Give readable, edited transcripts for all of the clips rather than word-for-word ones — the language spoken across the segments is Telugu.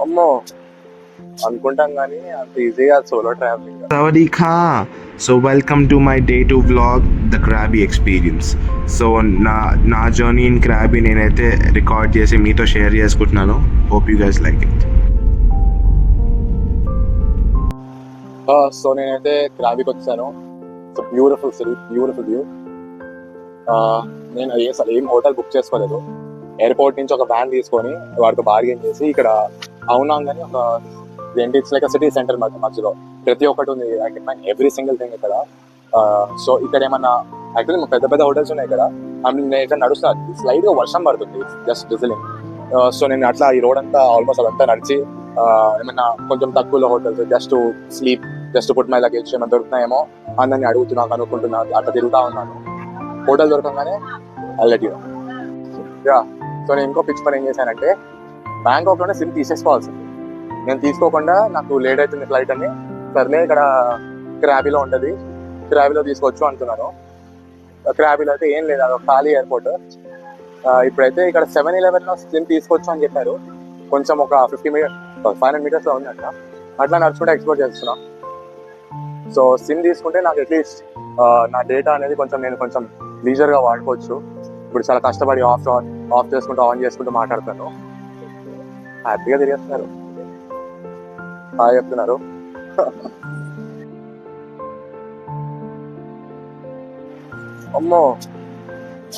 అమ్మో అనుకుంటాం కానీ అంత ఈజీగా solo travelling. Sawadika. So welcome to my day 2 vlog, the Krabi experience. So నా జర్నీ ఇన్ క్రాబీ నేనైతే రికార్డ్ చేసి మీతో షేర్ చేసుకుంటున్నాను. Hope you guys like it. So నేనైతే క్రాబీకి వచ్చాను. It's beautiful city, beautiful view. నేను అసలు ఏం హోటల్ బుక్ చేసుకోలేదు. ఎయిర్పోర్ట్ నుంచి ఒక వ్యాన్ తీసుకొని వాడితో బార్గెన్ చేసి ఇక్కడ అవునాంగ్ అని ఒక ఏంటి ఇట్స్ లైక్ సిటీ సెంటర్ మధ్యలో ప్రతి ఒక్కటి ఉంది. I can find every single thing ఇక్కడ. సో ఇక్కడ ఏమన్నా యాక్చువల్లీ పెద్ద పెద్ద హోటల్స్ ఉన్నాయి ఇక్కడ. నేను ఇక్కడ నడుస్తాను, స్లైడ్ గా వర్షం పడుతుంది, జస్ట్ డిజిలింగ్. సో నేను అట్లా ఈ రోడ్ అంతా ఆల్మోస్ట్ అదంతా నడిచి ఏమన్నా కొంచెం తక్కువలో hotels just sleep, just put my luggage ఏమైనా దొరుకుతున్నాయేమో అందరిని అడుగుతున్నా, కనుక్కుంటున్నా, అట్లా తిరుగుతా ఉన్నాను. హోటల్ దొరకగానే అల్లెట్ యూ. యా, సో నేను ఇంకో పిచ్ పని ఏం చేశానంటే బ్యాంకాక్ లోనే సిమ్ తీసేసుకోవాల్సింది. నేను తీసుకోకుండా నాకు లేట్ అవుతుంది ఫ్లైట్ అని, సర్లే ఇక్కడ క్రాబీలో ఉంటుంది, క్రాబీలో తీసుకోవచ్చు అనుకున్నాను. క్రాబీలో అయితే ఏం లేదు, అది ఒక ఖాళీ ఎయిర్పోర్ట్. ఇప్పుడైతే ఇక్కడ 7-Eleven లో సిమ్ తీసుకోవచ్చు అని చెప్పారు. కొంచెం ఒక 500 మీటర్స్ లో ఉందంట. అట్లా నడుచుకుంటే ఎక్స్ప్లోర్ చేస్తున్నా. సో సిమ్ తీసుకుంటే నాకు అట్లీస్ట్ నా డేటా అనేది నేను కొంచెం లీజర్ గా వాడుకోవచ్చు. ఇప్పుడు చాలా కష్టపడి ఆఫ్ చేసుకుంటూ ఆన్ చేసుకుంటూ మాట్లాడుతాను. హ్యాపీగా తిరిగేస్తున్నారు, హాయ్ చెప్తున్నారు. అమ్మో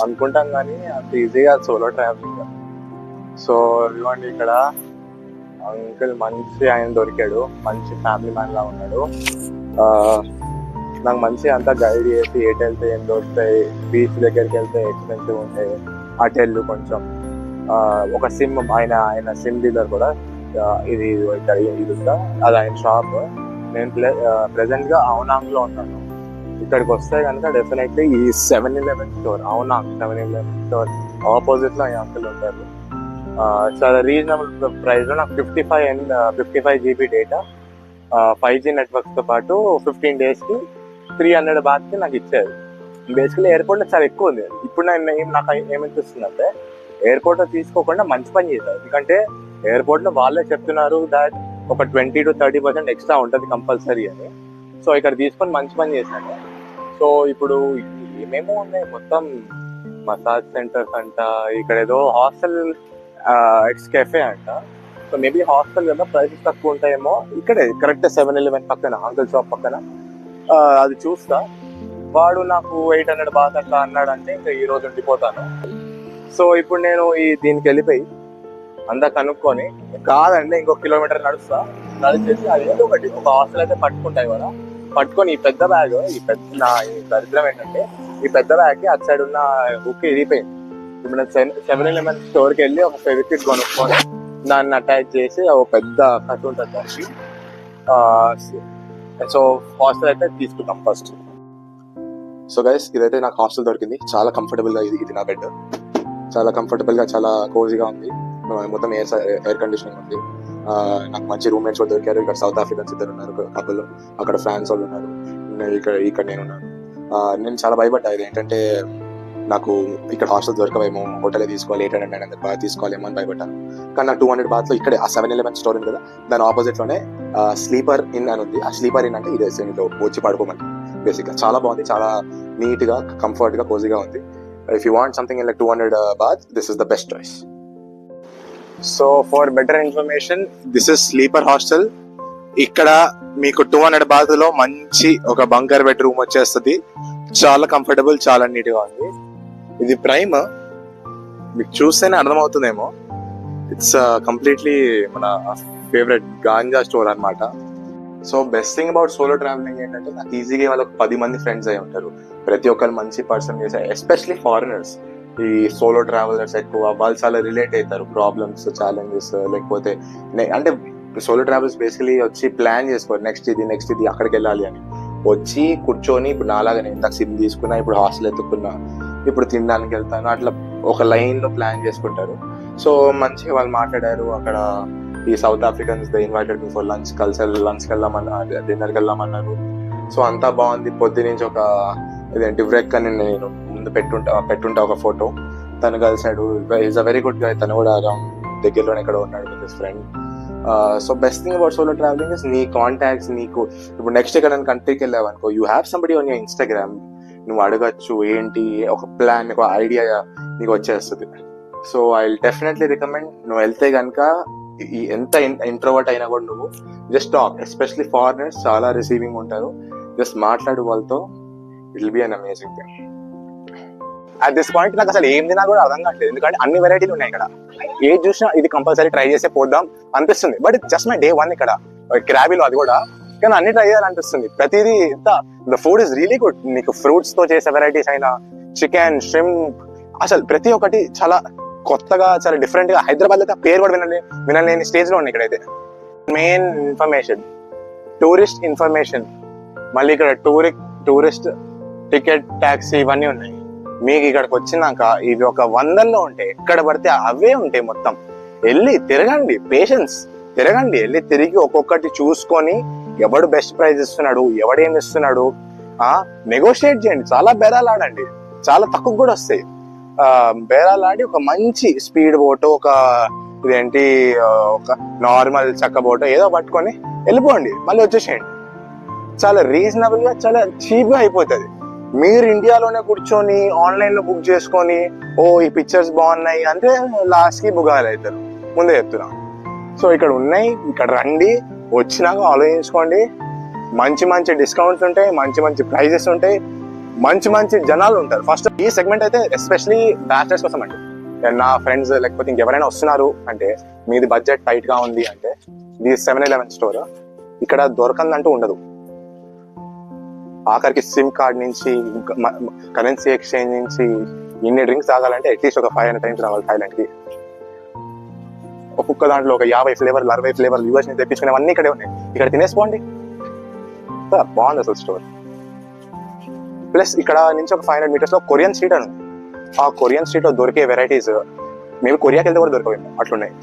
అనుకుంటాం కానీ అంత ఈజీగా సోలో ట్రావెలింగ్. సో ఇవ్వండి, ఇక్కడ అంకుల్ మంచి ఆయన దొరికాడు, మంచి ఫ్యామిలీ మ్యాన్ లా ఉన్నాడు. నాకు మంచి అంతా గైడ్ చేసి ఎటు వెళ్తే ఏం దొరుకుతాయి, బీచ్ దగ్గరికి వెళ్తే ఎక్స్పెన్సివ్ ఉంటాయి, అటు వెళ్ళు కొంచెం. ఒక సిమ్ ఆయన సిమ్ డీలర్ కూడా, ఇది ఉందా అది ఆయన షాప్. నేను ప్రెసెంట్ గా అవునాంగ్ లో ఉన్నాను. ఇక్కడికి వస్తే కనుక డెఫినెట్లీ ఈ 7-Eleven store, అవునాంగ్ 7-Eleven store opposite లో ఈ అంకుల్ ఉంటారు. చాలా రీజనబుల్ ప్రైస్ లో నాకు 55 GB డేటా, 5G నెట్వర్క్స్ తో పాటు 15 days కి 300 baht కి నాకు ఇచ్చారు. బేసికలీ ఎయిర్పోర్ట్ లో చాలా ఎక్కువ ఉంది. ఇప్పుడు నాకు ఏమనిపిస్తుంది అంటే ఎయిర్పోర్ట్ లో తీసుకోకుండా మంచి పని చేశారు. ఎందుకంటే ఎయిర్పోర్ట్ లో వాళ్ళే చెప్తున్నారు దాట్ ఒక 20 to 30% ఎక్స్ట్రా ఉంటుంది కంపల్సరీ అని. సో ఇక్కడ తీసుకొని మంచి పని చేశాను. సో ఇప్పుడు ఏమేమో ఉన్నాయి, మొత్తం మసాజ్ సెంటర్స్ అంట, ఇక్కడ ఏదో హాస్టల్ ఎక్స్ కెఫే అంట. సో మేబీ హాస్టల్ కదా ప్రైసెస్ తక్కువ ఉంటాయేమో. ఇక్కడే కరెక్ట్ 7-Eleven పక్కన, అంకుల్ షాప్ పక్కన. అది చూస్తా. వాడు నాకు 800 baht అట్లా అన్నాడంటే ఇంకా ఈ రోజు ఉండిపోతాను. సో ఇప్పుడు నేను దీనికి వెళ్ళిపోయి అంతా కనుక్కొని, కాదండి ఇంకొక కిలోమీటర్ నడిచేసి అది ఏదో ఒకటి ఒక హాస్టల్ అయితే పట్టుకుంటాయి కదా, పట్టుకొని ఈ పెద్ద బ్యాగ్, ఈ దరిద్రం ఏంటంటే ఈ పెద్ద బ్యాగ్ కి అటు సైడ్ ఉన్న హుక్ ఇరిగిపోయింది. ఇప్పుడు నేను 7-Eleven స్టోర్కి వెళ్ళి ఒక ఫెవిక్విక్ కొనుక్కొని దాన్ని అటాచ్ చేసి ఒక పెద్ద కట్ ఉంటుంది దానికి. సో హాస్టల్ అయితే తీసుకుంటాం ఫస్ట్. సో గైస్, ఇదైతే నాకు హాస్టల్ దొరికింది. చాలా కంఫర్టబుల్ గా, ఇది నా బెడ్. చాలా కంఫర్టబుల్ గా, చాలా కోజీగా ఉంది. మొత్తం ఎయిర్ కండిషనింగ్ ఉంది. నాకు మంచి రూమ్మేట్స్ కూడా దొరికారు. ఇక్కడ సౌత్ ఆఫ్రికన్స్ ఇద్దరు ఉన్నారు కపుల్, అక్కడ ఫ్రాన్స్ వాళ్ళు ఉన్నారు, ఇక్కడ నేనున్నాను. నేను చాలా భయపడ్డా, ఇది ఏంటంటే నాకు ఇక్కడ హాస్టల్ దొరకవేమో, హోటలే తీసుకోవాలి, 800 baht తీసుకోవాలేమో అని భయపడ్డాను. కానీ నాకు 200 baht లో ఇక్కడే ఆ 7-Eleven స్టోర్ ఉంది కదా, దాని ఆపోజిట్ లోనే స్లీపర్ ఇన్ అని ఉంది. ఆ స్లీపర్ ఇన్ అంటే ఇదే ఇంట్లో వచ్చి పడుకోమంటే. బేసిక్ గా చాలా బాగుంది, చాలా నీట్ గా, కంఫర్ట్ గా, కోజీగా ఉంది. If you want something in like 200 baht, this is the best choice. So for better information, this is sleeper hostel. ఇక్కడ మీకు 200 baht లో మంచి ఒక బంకర్ బెడ్ రూమ్ వచ్చేస్తుంది. చాలా కంఫర్టబుల్, చాలా నీట్ గా ఉంది. ఇది ప్రైమ్, మీకు చూస్తేనే అర్థమవుతుందేమో. ఇట్స్ కంప్లీట్లీ మన ఫేవరెట్ గాంజా స్టోర్ అన్నమాట. So best thing about solo travelling ఏంటంటే నాకు ఈజీగా వాళ్ళకి 10 మంది ఫ్రెండ్స్ అయి ఉంటారు. ప్రతి ఒక్కరు మంచి పర్సన్ చేశారు, ఎస్పెషలీ ఫారినర్స్. ఈ సోలో ట్రావెలర్స్ ఎక్కువ, వాళ్ళు చాలా రిలేట్ అవుతారు ప్రాబ్లమ్స్, ఛాలెంజెస్. లేకపోతే అంటే సోలో ట్రావెల్స్ బేసికలీ వచ్చి ప్లాన్ చేసుకోరు, నెక్స్ట్ ఇది అక్కడికి వెళ్ళాలి అని. వచ్చి కూర్చొని, ఇప్పుడు నాలాగా నేను ఇందాక సిమ్ తీసుకున్నా, ఇప్పుడు హాస్టల్ ఎత్తుకున్నా, ఇప్పుడు తినడానికి వెళ్తాను, అట్లా ఒక లైన్ లో ప్లాన్ చేసుకుంటారు. సో మంచిగా వాళ్ళు మాట్లాడారు. అక్కడ ఈ south Africans they invited me for లంచ్కి వెళ్దామన్నారు, డిన్నర్కి వెళ్దామన్నారు. సో అంతా బాగుంది. పొద్దు నుంచి ఒక ఇదేంటి వ్రెక్ అని నేను ముందు పెట్టుంటా ఒక ఫోటో. తను కలిసాడు, ఈజ్ అ వెరీ గుడ్ గా. తను కూడా దగ్గరలోనే ఇక్కడ ఉన్నాడు with his friend. So best thing about solo travelling is నీ కాంటాక్ట్స్. నీకు ఇప్పుడు నెక్స్ట్ ఎక్కడ కంట్రీకి వెళ్ళావు అనుకో, you have somebody on your Instagram. నువ్వు అడగచ్చు ఏంటి, ఒక ప్లాన్, ఒక ఐడియా నీకు వచ్చేస్తుంది. So I will definitely recommend, నువ్వు వెళ్తే కనుక ఎంత ఇంట్రోవర్ట్ అయినా కూడా నువ్వు జస్ట్ టాక్. ఎస్పెషలీ ఫారినర్స్ చాలా రిసీవింగ్ ఉంటారు. జస్ట్ మాట్లాడు వాళ్ళతో, it will be an amazing thing. At this point నాకు అసలు ఏం తినా కూడా అర్థం కావట్లేదు, ఎందుకంటే అన్ని వెరైటీలు ఉన్నాయి ఇక్కడ. ఏది చూసినా ఇది కంపల్సరీ ట్రై చేసే పోద్దాం అనిపిస్తుంది. But it's just my day 1 ఇక్కడ క్రాబీలో, అది కూడా. కానీ అన్ని ట్రై చేయాలనిపిస్తుంది. ప్రతిదీ the food is really good. నీకు ఫ్రూట్స్ తో చేసే వెరైటీస్ అయినా, చికెన్, ష్రింప్, అసలు ప్రతి ఒక్కటి చాలా కొత్తగా, చాలా డిఫరెంట్ గా. హైదరాబాద్ అయితే పేరు కూడా వినలేని స్టేజ్ లో ఉన్నాయి ఇక్కడైతే. మెయిన్ ఇన్ఫర్మేషన్, టూరిస్ట్ ఇన్ఫర్మేషన్, మళ్ళీ ఇక్కడ టూరిస్ట్ టికెట్, ట్యాక్సీ ఇవన్నీ ఉన్నాయి. మీకు ఇక్కడికి వచ్చినాక ఇవి ఒక 100లో ఉంటాయి. ఎక్కడ పడితే అవే ఉంటాయి మొత్తం. వెళ్ళి తిరగండి, పేషెన్స్, తిరగండి, వెళ్ళి తిరిగి ఒక్కొక్కటి చూసుకొని ఎవడు బెస్ట్ ప్రైస్ ఇస్తున్నాడు, ఎవడేమి ఇస్తున్నాడు, నెగోషియేట్ చేయండి. చాలా బేరాలు ఆడండి, చాలా తక్కువ కూడా వస్తాయి. బేరాలు ఆడి ఒక మంచి స్పీడ్ బోట్, ఒక ఇదేంటి ఒక నార్మల్ చక్క బోట్ ఏదో పట్టుకొని వెళ్ళిపోండి, మళ్ళీ వచ్చేసేయండి. చాలా రీజనబుల్ గా, చాలా చీప్ గా అయిపోతుంది. మీరు ఇండియాలోనే కూర్చొని ఆన్లైన్ లో బుక్ చేసుకొని, ఓ ఈ పిక్చర్స్ బాగున్నాయి అంటే లాస్ట్ కి బుగాలు అవుతారు, ముందే చెప్తున్నా. సో ఇక్కడ ఉన్నాయి, ఇక్కడ రండి, వచ్చినాక ఆలోచించుకోండి. మంచి మంచి డిస్కౌంట్స్ ఉంటాయి, మంచి మంచి ప్రైజెస్ ఉంటాయి, మంచి మంచి జనాలు ఉంటారు. ఫస్ట్ ఈ సెగ్మెంట్ అయితే ఎస్పెషలీ బ్యాచిలర్స్ కోసం అండి. నా ఫ్రెండ్స్ లేకపోతే ఇంకెవరైనా వస్తున్నారు అంటే, మీది బడ్జెట్ టైట్ గా ఉంది అంటే, ఇది 7-Eleven స్టోర్. ఇక్కడ దొరకందంటూ ఉండదు. ఆఖరికి సిమ్ కార్డ్ నుంచి, కరెన్సీ ఎక్స్చేంజ్ నుంచి, ఇన్ని డ్రింక్స్ తాగాలంటే అట్లీస్ట్ ఒక 500 times రావాలి థాయిలాండ్ కి. ఒక్కొక్క దాంట్లో ఒక 50 ఫ్లేవర్లు 60 ఫ్లేవర్లు యూఎస్ నుంచి తెప్పించుకునేవన్నీ ఇక్కడే ఉన్నాయి. ఇక్కడ తినేసుకోండి, బాగుంది అసలు స్టోర్. ప్లస్ ఇక్కడ నుంచి ఒక 500 meters లో కొరియన్ స్ట్రీట్ అని ఉంది. ఆ కొరియన్ స్ట్రీట్ లో దొరికే వెరైటీస్ మేము కొరియాకి వెళ్తే కూడా దొరకవు, అట్లున్నాయి.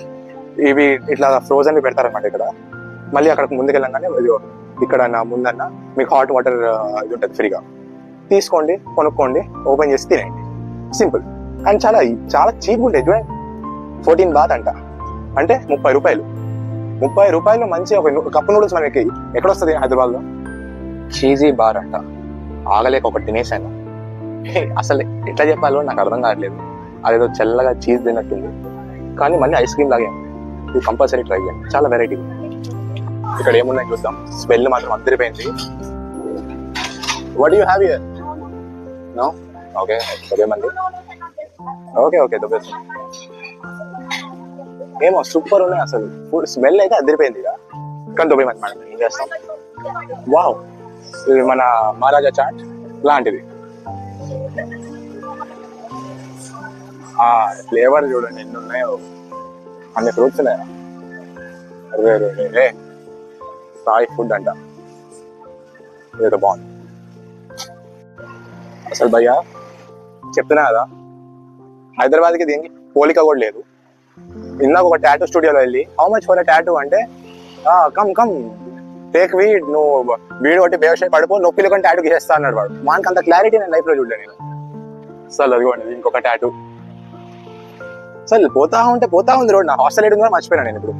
ఇవి ఇట్లా ఫ్రోజన్ పెడతారనమాట ఇక్కడ. మళ్ళీ అక్కడికి ముందుకు వెళ్ళంగానే ఇక్కడ నా ముందన్న మీకు హాట్ వాటర్ ఇది ఉంటుంది ఫ్రీగా, తీసుకోండి, కొనుక్కోండి, ఓపెన్ చేసి తినండి. సింపుల్ అండ్ చాలా చాలా చీప్ ఉంటుంది. చూడండి, 14 బాత్ అంట, అంటే 30 రూపాయలు. 30 రూపాయలు మంచి ఒక కప్పు నూడిల్స్ మనకి ఎక్కడ వస్తుంది హైదరాబాద్ లో. చీజీ బార్ అంట, ఆగలేక ఒకటి తినేసాను. అసలు ఎట్లా చెప్పాలో నాకు అర్థం కావట్లేదు. అదేదో చల్లగా చీజ్ తిన్నట్టుంది, కానీ మళ్ళీ ఐస్ క్రీమ్ లాగే. ఇది కంపల్సరీ ట్రై చేయండి, చాలా వెరైటీ. ఇక్కడ ఏమున్నాయి చూద్దాం. స్మెల్ మాత్రం అద్దరిపోయింది. What you have here? No? Okay, దొబ్బేమంది. ఓకే ఓకే, దొబ్బేస్తాం. ఏమో సూపర్ ఉన్నాయి అసలు. ఫుడ్ స్మెల్ అయితే అద్దరిపోయింది ఇక. కానీ దొబ్బేమంది మేడం, ఏం చేస్తాం. వావ్, ఇది మన మహారాజా చాట్ లాంటిది. ఫ్లేవర్ చూడండి ఎన్ని ఉన్నాయో, అన్ని ఫ్రూట్స్ ఉన్నాయా. సాయి ఫుడ్ అంట, ఏదో బాగుంది అసలు. భయ్యా చెప్తున్నా కదా, హైదరాబాద్కి దీనికి పోలిక కూడా లేదు. ఇందాక ఒక టాటూ స్టూడియోలో వెళ్ళి, how much for a tattoo అంటే, కమ్ కమ్ టేక్ వీడ్, నువ్వు వీడు ఒకటి బేవషాయి పడిపో, నొప్పిలు కొన్ని టాటూ గీసేస్తా అన్నాడు వాడు. మనకు అంత క్లారిటీ నేను లైఫ్ లో చూడలేదు నేను. అసలు అదిగోండి ఇంకొక టాటూ. అసలు పోతా ఉంది రోడ్. నా హాస్టల్ ఏడు కూడా మర్చిపోయినా నేను ఇప్పుడు.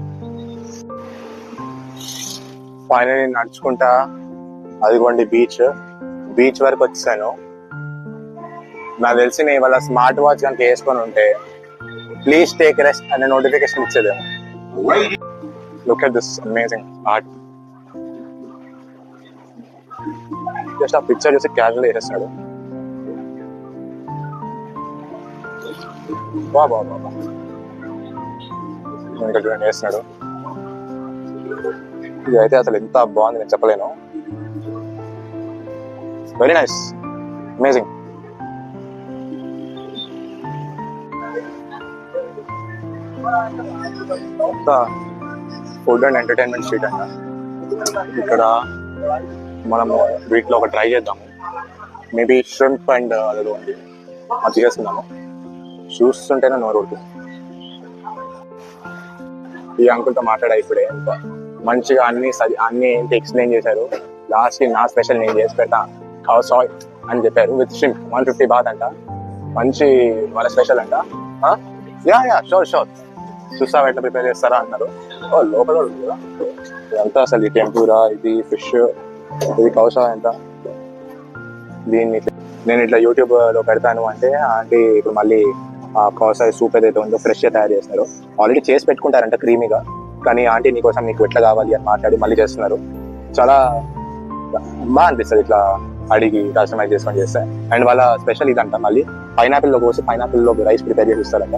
ఫైనల్లీ నడుచుకుంటా అదిగోండి బీచ్ వరకు వచ్చాను. నాకు తెలిసి నేను ఇవాళ స్మార్ట్ వాచ్ కనుక వేసుకొని ఉంటే ప్లీజ్ టేక్ రెస్ట్ అనే నోటిఫికేషన్ ఇచ్చేదేమో. Look at this amazing art. Just ఆ పిక్చర్ చూసి క్యాజువల్ వేసేస్తాడు. బాబా ఇంకా చూడండి వేస్తున్నాడు. ఇది అయితే అసలు ఎంత బాగుంది నేను చెప్పలేను. Very nice, amazing. Food and entertainment street అంట. ఇక్కడ మనము వీటిలో ఒక ట్రై చేద్దాము. మేబీ ష్రింప్ అండ్ అదేదో ఉంది, అది చేస్తున్నాము. చూస్తుంటేనే నోరు ఊరుతుంది. ఈ అంకుల్తో మాట్లాడా ఇప్పుడే, ఇంకా మంచిగా అన్ని ఏంటి ఎక్స్ప్లెయిన్ చేశారు. లాస్ట్ నా స్పెషల్ నేను చేసి పెడతా కౌ సాయ్ అని చెప్పారు, విత్ ష్రింప్. 150 బాత్ అంట, మంచి వాళ్ళ స్పెషల్ అంట. యా షూర్ చూస్తావా ఎట్లా ప్రిపేర్ చేస్తారా అన్నారు. ఓ లోపల కూడా ఉంది కదా. ఇదంతా అసలు ఈ టెంపూరా, ఇది ఫిష్, ఇది కౌసా ఎంత. దీన్ని నేను ఇట్లా యూట్యూబ్ లో పెడతాను అంటే ఆంటీ ఇప్పుడు మళ్ళీ ఆ కౌసా సూప్ ఏదైతే ఉందో ఫ్రెష్ గా తయారు చేస్తున్నారు. ఆల్రెడీ చేసి పెట్టుకుంటారంట క్రీమీగా, కానీ ఆంటీ నీకోసం నీకు ఎట్లా కావాలి అని మాట్లాడి మళ్ళీ చేస్తున్నారు. చాలా బాగా అనిపిస్తుంది ఇట్లా అడిగి కస్టమైజ్ చేసుకొని చేస్తే. అండ్ వాళ్ళ స్పెషల్ ఇదంట, మళ్ళీ పైనాపిల్ లో కోసి పైనాపిల్ లో రైస్ ప్రిపేర్ చేసి ఇస్తారంట.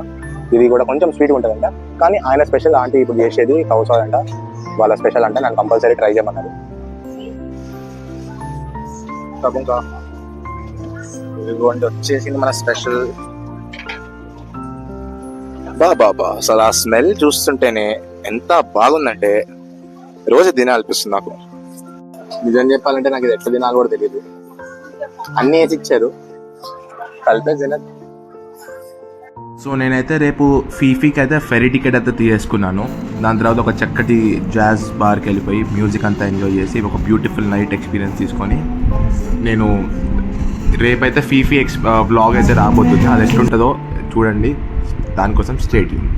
ఇది కూడా కొంచెం స్వీట్ ఉంటుందంట, కానీ ఆయన స్పెషల్ ఆంటీ ఇప్పుడు చేసేది కౌసా అంట, వాళ్ళ స్పెషల్ అంట. నేను కంపల్సరీ ట్రై చేయమన్నారు. ఇంకా ఇదిగోండి వచ్చేసింది మన స్పెషల్. బాబా అసలు ఆ స్మెల్ చూస్తుంటేనే ఎంత బాగుందంటే రోజు తినాలనిపిస్తుంది నాకు. నిజం చెప్పాలంటే నాకు ఇది ఎట్లా తినాలి కూడా తెలియదు. అన్ని వేసి ఇచ్చారు, కలిపే తినదు. సో నేనైతే రేపు ఫీఫీకి అయితే ఫెరీ టికెట్ అయితే తీసుకున్నాను. దాని తర్వాత ఒక చక్కటి జాజ్ బార్కి వెళ్ళిపోయి మ్యూజిక్ అంతా ఎంజాయ్ చేసి ఒక బ్యూటిఫుల్ నైట్ ఎక్స్పీరియన్స్ తీసుకొని నేను రేపైతే ఫీఫీ వ్లాగ్ అయితే రాబోతుంది. అది ఎట్లుంటుందో చూడండి, దానికోసం స్టే ట్యూన్.